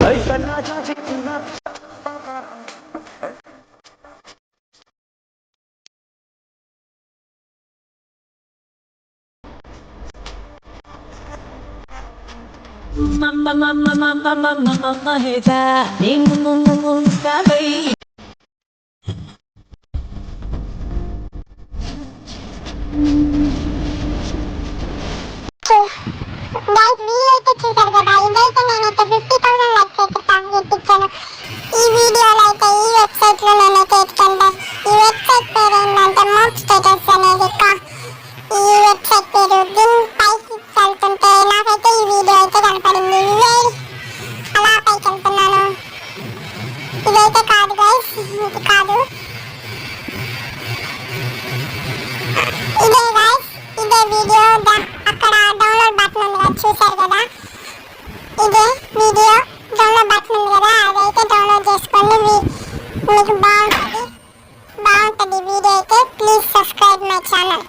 Mama heta, guys వీలైతే చూసారు కదా, ఇదైతే నేనైతే 50,000 లైక్స్ అయితే టార్గెట్ ఇచ్చాను. ఈ వీడియోలో అయితే ఈ వెబ్సైట్ లో నేనైతే ఎత్తుకుంటా. ఈ వెబ్సైట్ పేరు ఏంటంటే మోక్ స్టేటస్ అనేది. ఈ వెబ్సైట్ పేరు దీని పైకి వెళ్తుంటే నాకైతే ఈ వీడియో అయితే కనపడింది. అలా పైకి వెళ్తున్నాను. ఇదైతే కాదు గైస్, ఇది కాదు, ఇదే గైస్, ఇదే వీడియో. అక్కడ డౌన్లోడ్ బటన్ ఉంది కదా, చూసారు కదా, ఇదే వీడియో డౌన్లోడ్ బటన్ ఉంది కదా, అదైతే డౌన్లోడ్ చేసుకోండి. మీకు బాగుంటుంది వీడియో అయితే. Please subscribe my channel.